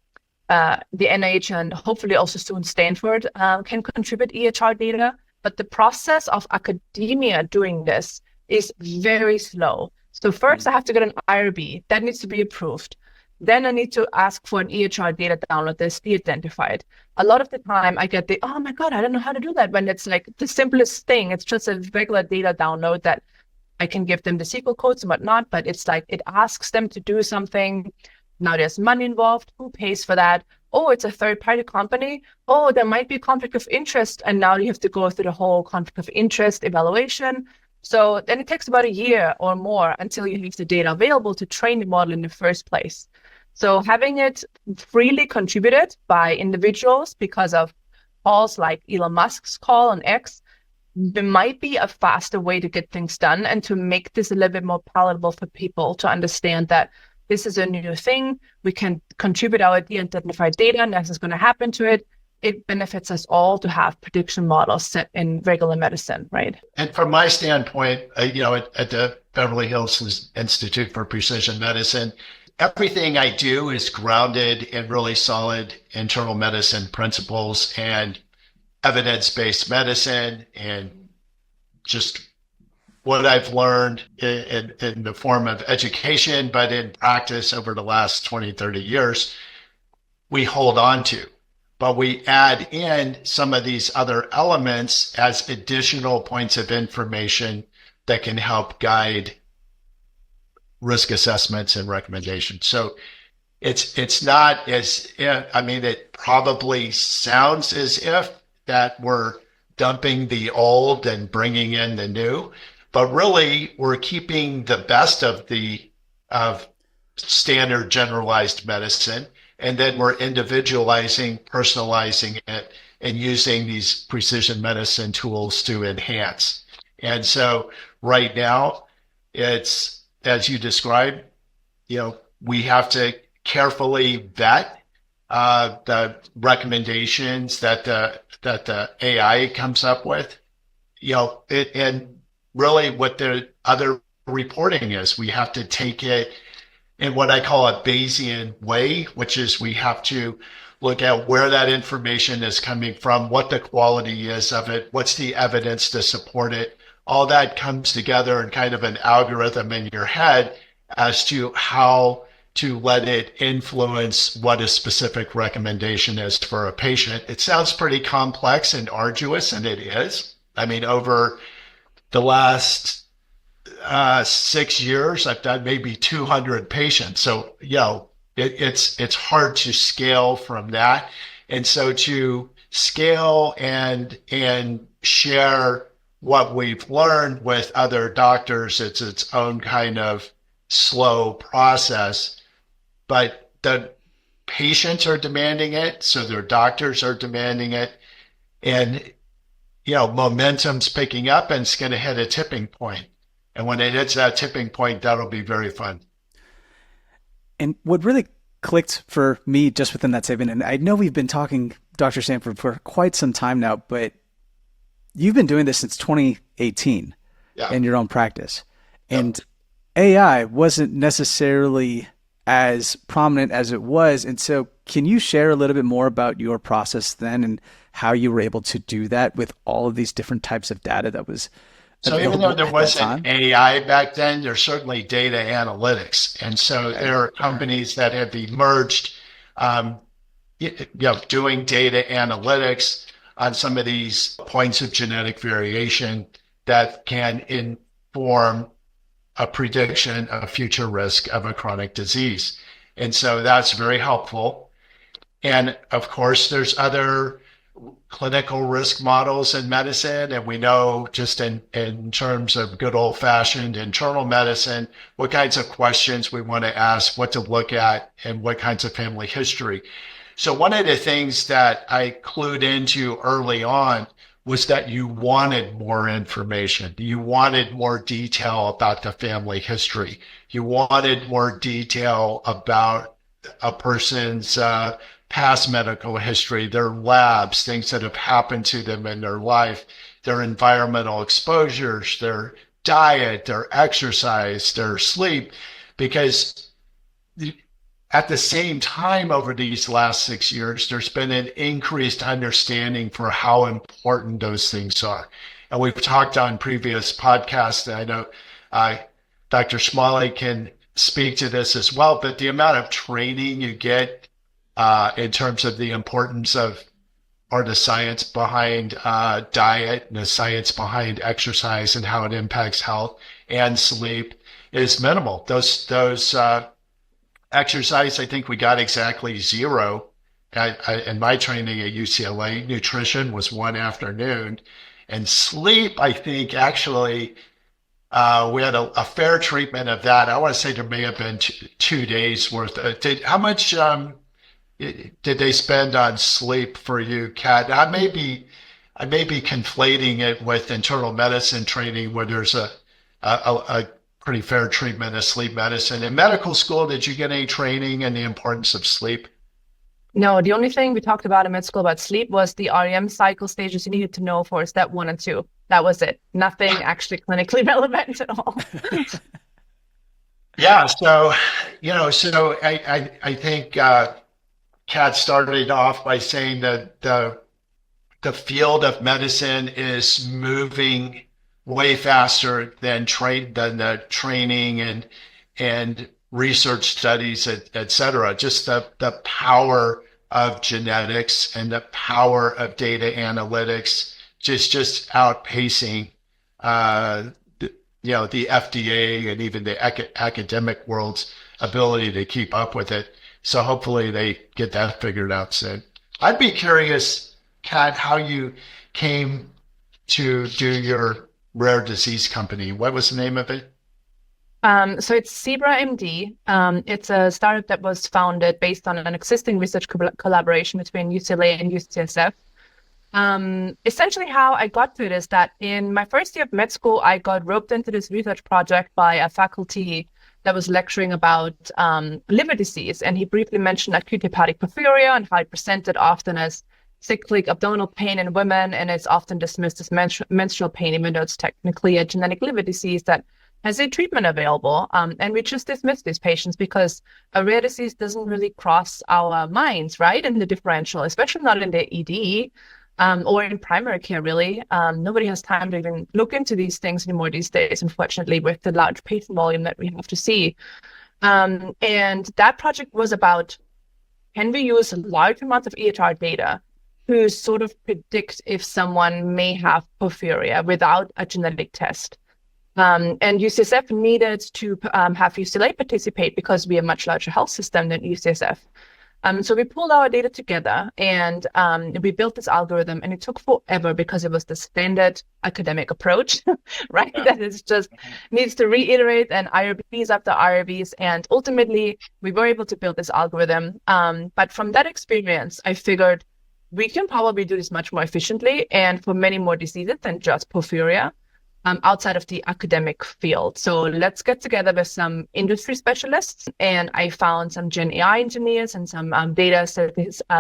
NIH, and hopefully also soon Stanford can contribute EHR data. But the process of academia doing this is very slow. So first I have to get an IRB. That needs to be approved. Then I need to ask for an EHR data download that's de-identified. A lot of the time I get oh my God, I don't know how to do that, when it's like the simplest thing. It's just a regular data download that I can give them the SQL codes and whatnot, but it's like it asks them to do something. Now there's money involved. Who pays for that? Oh, it's a third-party company. Oh, there might be conflict of interest. And now you have to go through the whole conflict of interest evaluation. So then it takes about a year or more until you have the data available to train the model in the first place. So having it freely contributed by individuals because of calls like Elon Musk's call on X, there might be a faster way to get things done and to make this a little bit more palatable for people to understand that this is a new thing. We can contribute our de-identified data, and nothing's going to happen to it. It benefits us all to have prediction models set in regular medicine, right? And from my standpoint, at the Beverly Hills Institute for Precision Medicine, everything I do is grounded in really solid internal medicine principles and evidence-based medicine, and just what I've learned in the form of education, but in practice over the last 20, 30 years, we hold on to. But we add in some of these other elements as additional points of information that can help guide risk assessments and recommendations. So it's not as if, it probably sounds as if that we're dumping the old and bringing in the new, but really we're keeping the best of standard generalized medicine, and then we're individualizing, personalizing it, and using these precision medicine tools to enhance. And so right now, it's, as you described, we have to carefully vet the recommendations that the AI comes up with, and really what the other reporting is. We have to take it in what I call a Bayesian way, which is we have to look at where that information is coming from, what the quality is of it, what's the evidence to support it. All that comes together in kind of an algorithm in your head as to how to let it influence what a specific recommendation is for a patient. It sounds pretty complex and arduous, and it is. Over the last 6 years, I've done maybe 200 patients. So, it's hard to scale from that. And so to scale and share what we've learned with other doctors, it's its own kind of slow process. But the patients are demanding it, so their doctors are demanding it, and momentum's picking up, and it's going to hit a tipping point. And when it hits that tipping point, that'll be very fun. And what really clicked for me just within that statement, and I know we've been talking, Dr. Stanford, for quite some time now, but you've been doing this since 2018 in your own practice. And AI wasn't necessarily as prominent as it was. And so can you share a little bit more about your process then and how you were able to do that with all of these different types of data that was so even though there wasn't AI back then, there's certainly data analytics. And so there are companies that have emerged, doing data analytics on some of these points of genetic variation that can inform a prediction of future risk of a chronic disease. And so that's very helpful. And of course, there's other clinical risk models in medicine. And we know just in terms of good old fashioned internal medicine, what kinds of questions we want to ask, what to look at, and what kinds of family history. So one of the things that I clued into early on was that you wanted more information. You wanted more detail about the family history. You wanted more detail about a person's past medical history, their labs, things that have happened to them in their life, their environmental exposures, their diet, their exercise, their sleep, because at the same time, over these last 6 years, there's been an increased understanding for how important those things are. And we've talked on previous podcasts, and I know Dr. Schmolly can speak to this as well, but the amount of training you get in terms of the importance of, or the science behind diet and the science behind exercise and how it impacts health and sleep is minimal. Those exercise, I think we got exactly 0. In my training at UCLA, nutrition was 1 afternoon. And sleep, I think, actually, we had a fair treatment of that. I want to say there may have been 2 days worth. How much did they spend on sleep for you, Kat? I may be conflating it with internal medicine training, where there's a pretty fair treatment of sleep medicine. In medical school, did you get any training in the importance of sleep? No, the only thing we talked about in med school about sleep was the REM cycle stages you needed to know for step 1 and 2. That was it. Nothing actually clinically relevant at all. Yeah. So, I think Kat started off by saying that the field of medicine is moving way faster than the training and research studies, et cetera. Just the power of genetics and the power of data analytics just outpacing the FDA and even the academic world's ability to keep up with it. So hopefully they get that figured out soon. I'd be curious, Kat, how you came to do your rare disease company. What was the name of it? So it's ZebraMD. It's a startup that was founded based on an existing research collaboration between UCLA and UCSF. Essentially how I got to it is that in my first year of med school, I got roped into this research project by a faculty that was lecturing about liver disease. And he briefly mentioned acute hepatic porphyria and how it presented often as cyclic abdominal pain in women, and it's often dismissed as menstrual pain, even though it's technically a genetic liver disease that has a treatment available. And we just dismiss these patients because a rare disease doesn't really cross our minds, right? In the differential, especially not in the ED or in primary care, really. Nobody has time to even look into these things anymore these days, unfortunately, with the large patient volume that we have to see. And that project was about, can we use large amounts of EHR data to sort of predict if someone may have porphyria without a genetic test? And UCSF needed to have UCLA participate because we have a much larger health system than UCSF. So we pulled our data together and we built this algorithm, and it took forever because it was the standard academic approach, right? Yeah. That is just needs to reiterate and IRBs after IRBs. And ultimately, we were able to build this algorithm. But from that experience, I figured we can probably do this much more efficiently and for many more diseases than just porphyria. Outside of the academic field. So let's get together with some industry specialists. And I found some Gen AI engineers and some data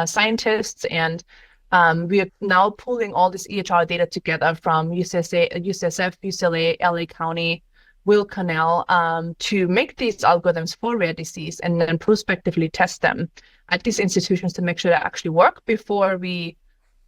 scientists. And we are now pulling all this EHR data together from UCSF, UCLA, LA County, Will Cornell, to make these algorithms for rare disease and then prospectively test them at these institutions to make sure they actually work before we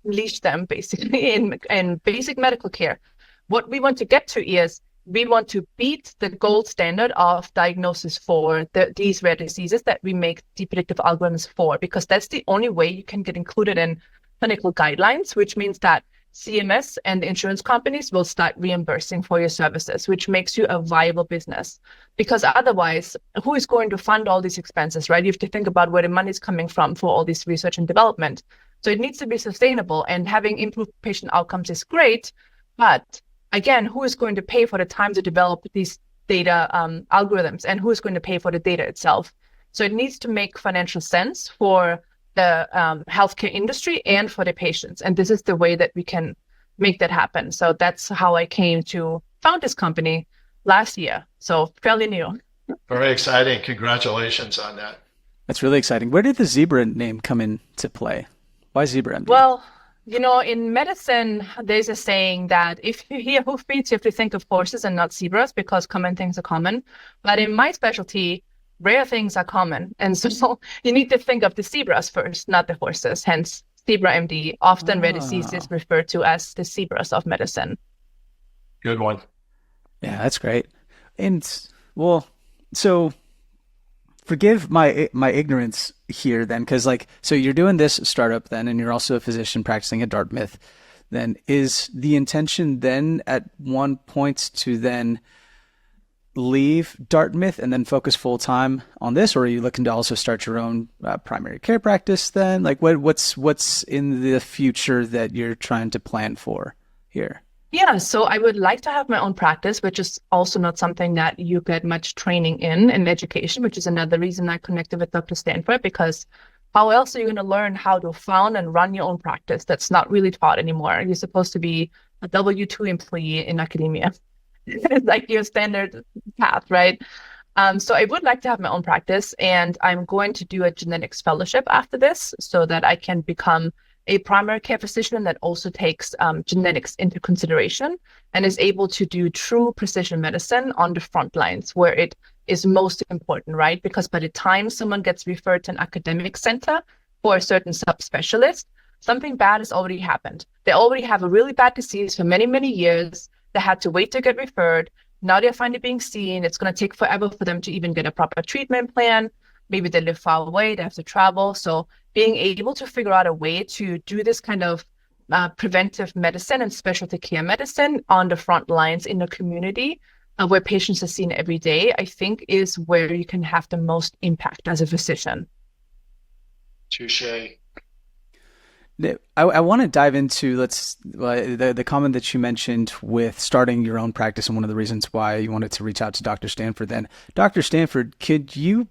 unleash them basically in basic medical care. What we want to get to is we want to beat the gold standard of diagnosis for these rare diseases that we make the predictive algorithms for, because that's the only way you can get included in clinical guidelines, which means that CMS and the insurance companies will start reimbursing for your services, which makes you a viable business. Because otherwise, who is going to fund all these expenses, right? You have to think about where the money is coming from for all this research and development. So it needs to be sustainable, and having improved patient outcomes is great, but again, who is going to pay for the time to develop these data algorithms, and who is going to pay for the data itself? So it needs to make financial sense for the healthcare industry and for the patients. And this is the way that we can make that happen. So that's how I came to found this company last year. So fairly new. Very exciting. Congratulations on that. That's really exciting. Where did the Zebra name come into play? Why ZebraMD? Well, in medicine, there's a saying that if you hear hoofbeats, you have to think of horses and not zebras, because common things are common. But in my specialty, rare things are common. And so you need to think of the zebras first, not the horses. Hence, ZebraMD. Often rare disease is referred to as the zebras of medicine. Good one. Yeah, that's great. And well, so forgive my ignorance here then, because so you're doing this startup then, and you're also a physician practicing at Dartmouth. Then is the intention then at one point to then leave Dartmouth and then focus full time on this, or are you looking to also start your own primary care practice then? What's in the future that you're trying to plan for here? Yeah, so I would like to have my own practice, which is also not something that you get much training in education, which is another reason I connected with Dr. Stanford, because how else are you going to learn how to found and run your own practice? That's not really taught anymore. You're supposed to be a W-2 employee in academia. It's like your standard path, right? So I would like to have my own practice, and I'm going to do a genetics fellowship after this so that I can become a primary care physician that also takes genetics into consideration and is able to do true precision medicine on the front lines where it is most important, right? Because by the time someone gets referred to an academic center for a certain subspecialist, something bad has already happened. They already have a really bad disease for many, many years. They had to wait to get referred. Now they're finally being seen. It's going to take forever for them to even get a proper treatment plan. Maybe they live far away, they have to travel. So being able to figure out a way to do this kind of preventive medicine and specialty care medicine on the front lines in the community where patients are seen every day, I think is where you can have the most impact as a physician. Touché. I want to dive into the comment that you mentioned with starting your own practice, and one of the reasons why you wanted to reach out to Dr. Stanford. Then, Dr. Stanford, could you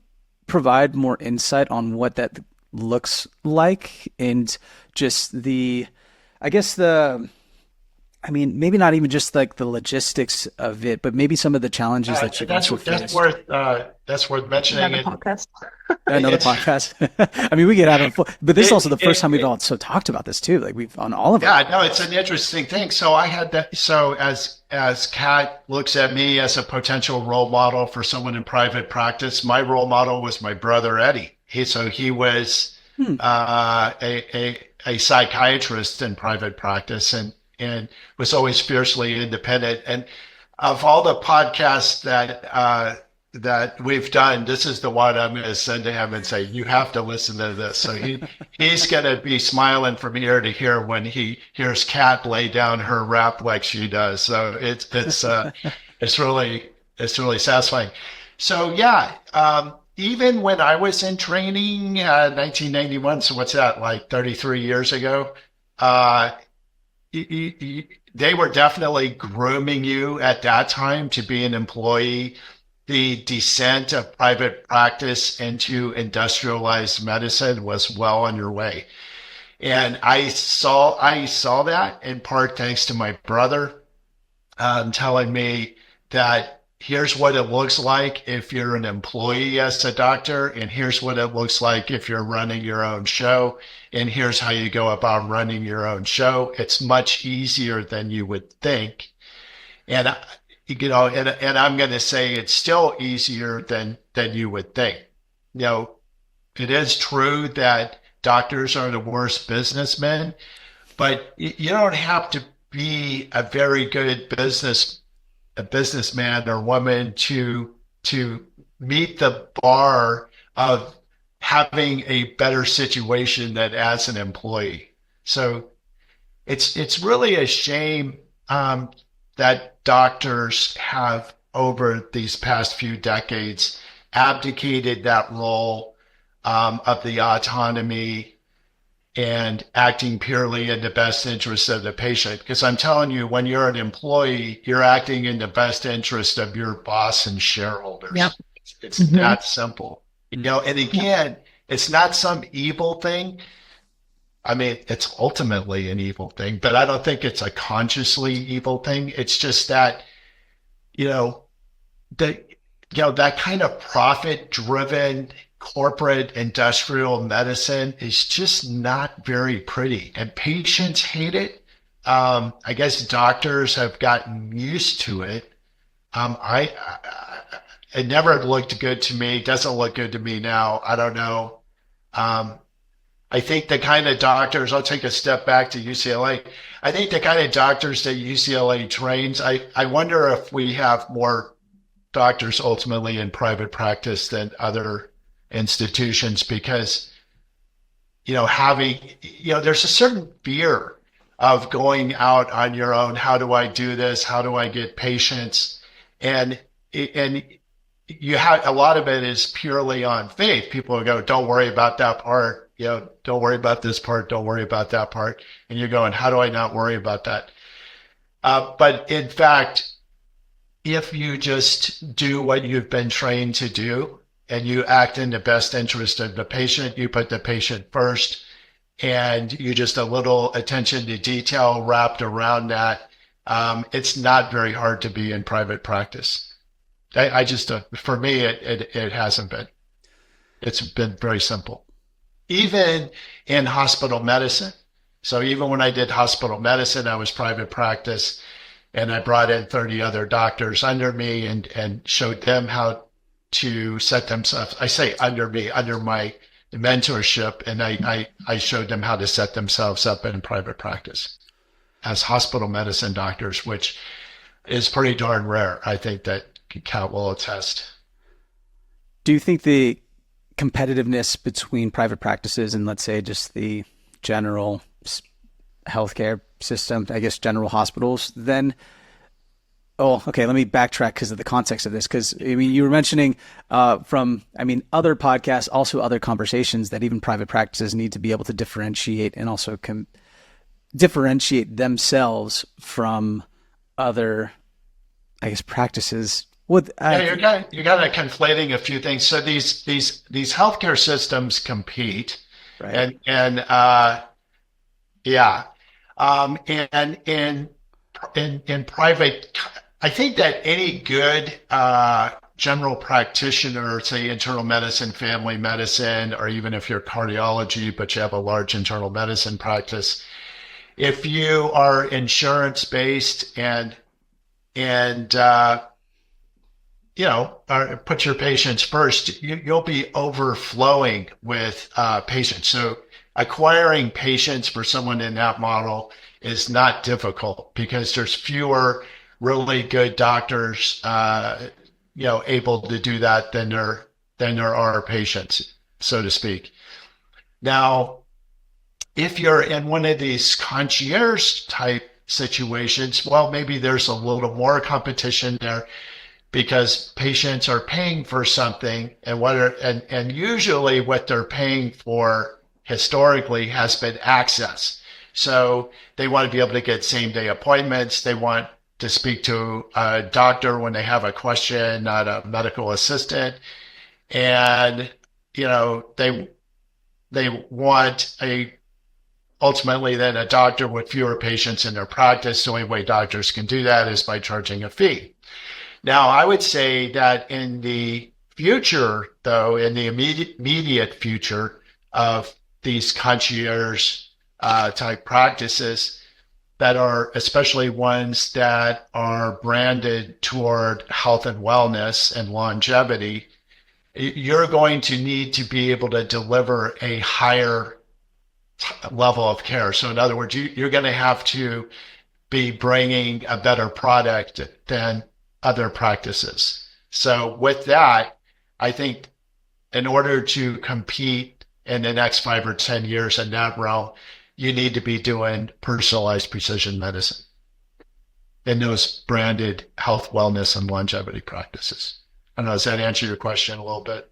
provide more insight on what that looks like, and just maybe not even just like the logistics of it, but maybe some of the challenges that you guys faced. That's worth mentioning. Another podcast. Another podcast. I mean, we get out of, but this is also the first time we've also talked about this too. Like we've on all of it. Yeah, no, it's an interesting thing. So I had that. So as Kat looks at me as a potential role model for someone in private practice, my role model was my brother Eddie. He was a psychiatrist in private practice and was always fiercely independent. And of all the podcasts that we've done, this is the one I'm going to send to him and say, you have to listen to this. So he's going to be smiling from ear to ear when he hears Kat lay down her rap like she does. So it's really satisfying. So yeah, even when I was in training, 1991, so what's that, like 33 years ago? Uh, they were definitely grooming you at that time to be an employee. The descent of private practice into industrialized medicine was well underway. And I saw that in part thanks to my brother telling me that here's what it looks like if you're an employee as a doctor, and here's what it looks like if you're running your own show, and here's how you go about running your own show. It's much easier than you would think. And and I'm going to say it's still easier than you would think. You know, it is true that doctors are the worst businessmen, but you don't have to be a very good businessman or woman to meet the bar of having a better situation than as an employee. So it's really a shame that doctors have over these past few decades abdicated that role of the autonomy and acting purely in the best interest of the patient. Because I'm telling you, when you're an employee, you're acting in the best interest of your boss and shareholders. Yep. It's that simple. And again, it's not some evil thing. I mean, it's ultimately an evil thing, but I don't think it's a consciously evil thing. It's just that, that kind of profit-driven corporate industrial medicine is just not very pretty, and patients hate it. I guess doctors have gotten used to it. It never looked good to me. Doesn't look good to me now. I don't know. I think the kind of doctors, I'll take a step back to UCLA. I think the kind of doctors that UCLA trains, I wonder if we have more doctors ultimately in private practice than other institutions, because there's a certain fear of going out on your own. How do I do this? How do I get patients? And you have a lot of it is purely on faith. People will go, don't worry about that part, don't worry about this part, don't worry about that part. And you're going, how do I not worry about that? But in fact, if you just do what you've been trained to do, and you act in the best interest of the patient, you put the patient first, and you just a little attention to detail wrapped around that, it's not very hard to be in private practice. I just, for me, it hasn't been. It's been very simple. Even in hospital medicine. So even when I did hospital medicine, I was private practice, and I brought in 30 other doctors under me and showed them how to set themselves, I say under me, under my mentorship, and I showed them how to set themselves up in private practice as hospital medicine doctors, which is pretty darn rare. I think that Kat will attest. Do you think the competitiveness between private practices and, let's say, just the general healthcare system, I guess general hospitals, then okay, let me backtrack because of the context of this. Because you were mentioning from other podcasts, also other conversations, that even private practices need to be able to differentiate and also differentiate themselves from other, I guess, practices. You're kind of conflating a few things. So these healthcare systems compete, right? And in private, I think that any good general practitioner, say internal medicine, family medicine, or even if you're cardiology, but you have a large internal medicine practice, if you are insurance based and put your patients first, you'll be overflowing with patients. So acquiring patients for someone in that model is not difficult, because there's fewer really good doctors, able to do that than there are patients, so to speak. Now, if you're in one of these concierge type situations, well, maybe there's a little more competition there. because patients are paying for something, and usually what they're paying for historically has been access. So they want to be able to get same day appointments. They want to speak to a doctor when they have a question, not a medical assistant. And, they want ultimately then a doctor with fewer patients in their practice. The only way doctors can do that is by charging a fee. Now, I would say that in the future, though, in the immediate future of these concierge type practices that are, especially ones that are branded toward health and wellness and longevity, you're going to need to be able to deliver a higher level of care. So in other words, you're going to have to be bringing a better product than other practices. So with that, I think in order to compete in the next 5 or 10 years in that realm, you need to be doing personalized precision medicine in those branded health, wellness, and longevity practices. I don't know, does that answer your question a little bit?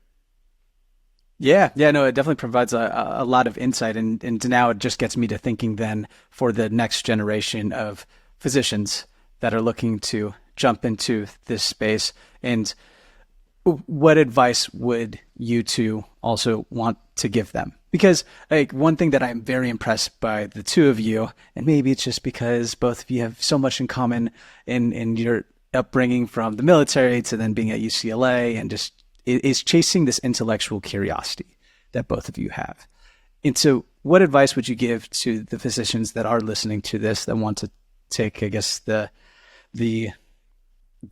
Yeah, no, it definitely provides a lot of insight, and now it just gets me to thinking then for the next generation of physicians that are looking to jump into this space. And what advice would you two also want to give them? Because like one thing that I'm very impressed by the two of you, and maybe it's just because both of you have so much in common in your upbringing from the military to then being at UCLA, and just is chasing this intellectual curiosity that both of you have. And so what advice would you give to the physicians that are listening to this that want to take, I guess, the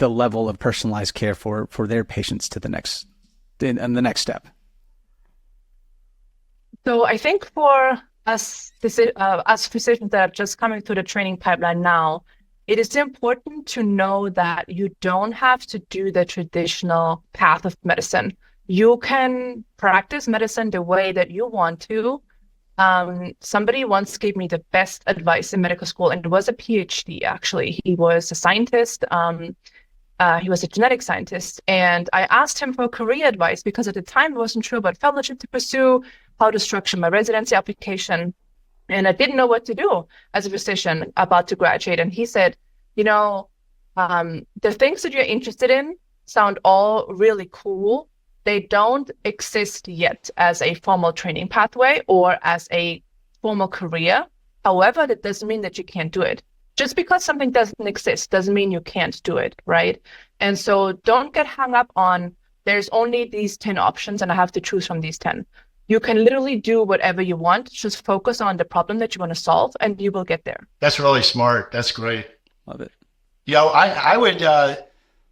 level of personalized care for their patients to the next step? So I think for us physicians that are just coming through the training pipeline now, it is important to know that you don't have to do the traditional path of medicine. You can practice medicine the way that you want to. Somebody once gave me the best advice in medical school, and it was a PhD, actually. He was a scientist. He was a genetic scientist. And I asked him for career advice because at the time I wasn't sure about fellowship to pursue, how to structure my residency application. And I didn't know what to do as a physician about to graduate. And he said, the things that you're interested in sound all really cool. They don't exist yet as a formal training pathway or as a formal career. However, that doesn't mean that you can't do it. Just because something doesn't exist doesn't mean you can't do it, right? And so don't get hung up on there's only these 10 options and I have to choose from these 10. You can literally do whatever you want. Just focus on the problem that you want to solve and you will get there. That's really smart. That's great. Love it.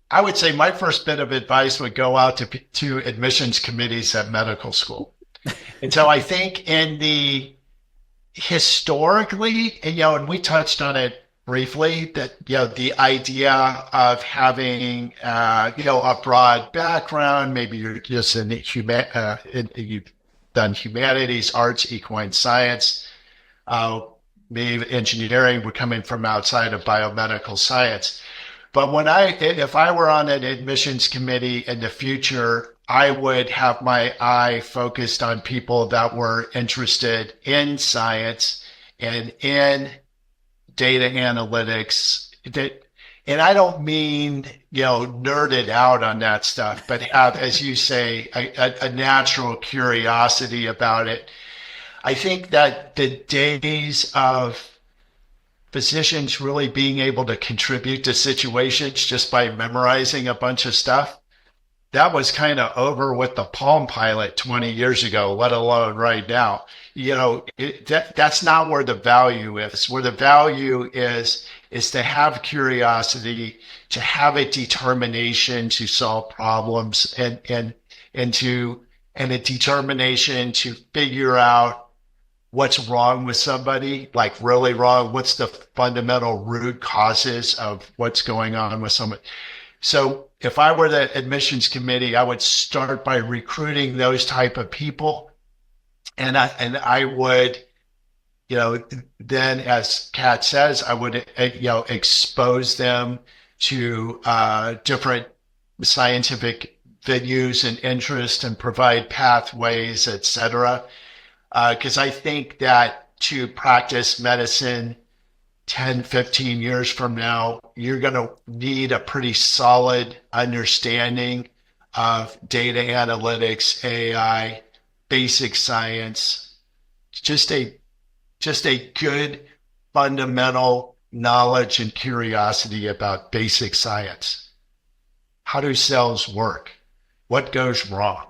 I would say my first bit of advice would go out to admissions committees at medical school. And so I think in the historically, and we touched on it briefly, that, the idea of having, a broad background, maybe you're just you've done humanities, arts, equine science, maybe engineering, we're coming from outside of biomedical science. But if I were on an admissions committee in the future, I would have my eye focused on people that were interested in science and in data analytics. And I don't mean, nerded out on that stuff, but have, as you say, a natural curiosity about it. I think that the days of physicians really being able to contribute to situations just by memorizing a bunch of stuff, that was kind of over with the Palm Pilot 20 years ago, let alone right now. That's not where the value is. Where the value is to have curiosity, to have a determination to solve problems, and a determination to figure out what's wrong with somebody, like really wrong. What's the fundamental root causes of what's going on with somebody? So if I were the admissions committee, I would start by recruiting those type of people. And I would, then as Kat says, I would, expose them to different scientific venues and interest and provide pathways, etc. Because I think that to practice medicine 10, 15 years from now, you're going to need a pretty solid understanding of data analytics, AI, basic science, just a good fundamental knowledge and curiosity about basic science. How do cells work? What goes wrong?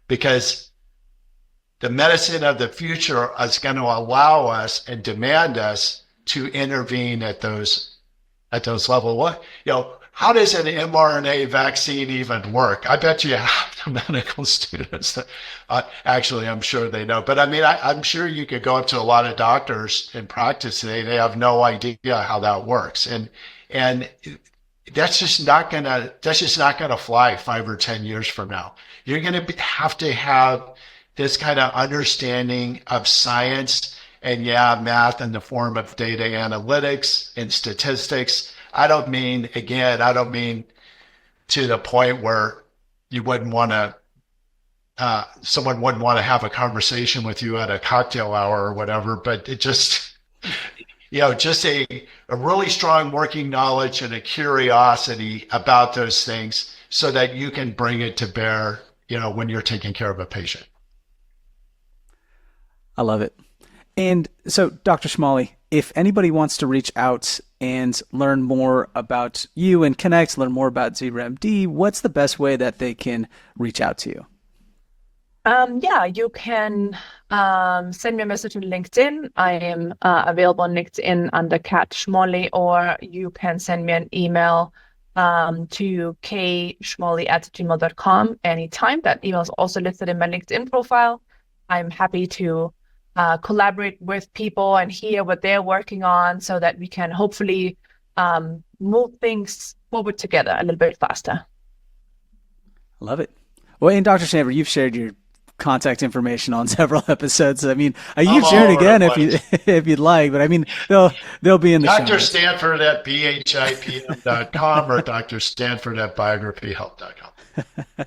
Because the medicine of the future is going to allow us and demand us to intervene at those levels. How does an mRNA vaccine even work? I bet you half the medical students that, actually, I'm sure they know. But I mean, I'm sure you could go up to a lot of doctors in practice today. They have no idea how that works. And that's just not gonna fly 5 or 10 years from now. You're gonna have to have this kind of understanding of science and math in the form of data analytics and statistics. I don't mean to the point where you wouldn't want to, someone wouldn't want to have a conversation with you at a cocktail hour or whatever, but it just, just a really strong working knowledge and a curiosity about those things so that you can bring it to bear, when you're taking care of a patient. I love it. And so, Dr. Schmolly, if anybody wants to reach out and learn more about you and connect, learn more about ZebraMD, what's the best way that they can reach out to you? You can send me a message on LinkedIn. I am available on LinkedIn under Kat Schmolly, or you can send me an email to kschmolly@gmail.com anytime. That email is also listed in my LinkedIn profile. I'm happy to collaborate with people and hear what they're working on so that we can hopefully move things forward together a little bit faster. Love it. Well, and Dr. Stanford, you've shared your contact information on several episodes. I mean, you can share it again if you'd like, but I mean, they'll be in the Dr. Stanford at bhipm.com or Dr. Stanford at biographyhealth.com.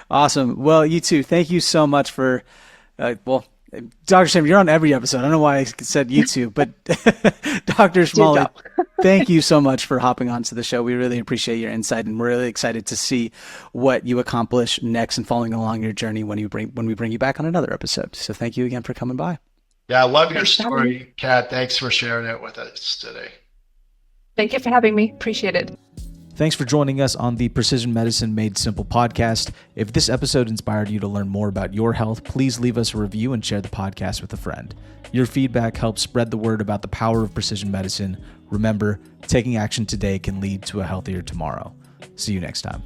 Awesome. Well, you too. Thank you so much for, Dr. Stanford, you're on every episode. I don't know why I said you two, but Dr. Schmolly, thank you so much for hopping onto the show. We really appreciate your insight, and we're really excited to see what you accomplish next and following along your journey when we bring you back on another episode. So thank you again for coming by. Yeah, I love your story, Kat. Thanks for sharing it with us today. Thank you for having me. Appreciate it. Thanks for joining us on the Precision Medicine Made Simple podcast. If this episode inspired you to learn more about your health, please leave us a review and share the podcast with a friend. Your feedback helps spread the word about the power of precision medicine. Remember, taking action today can lead to a healthier tomorrow. See you next time.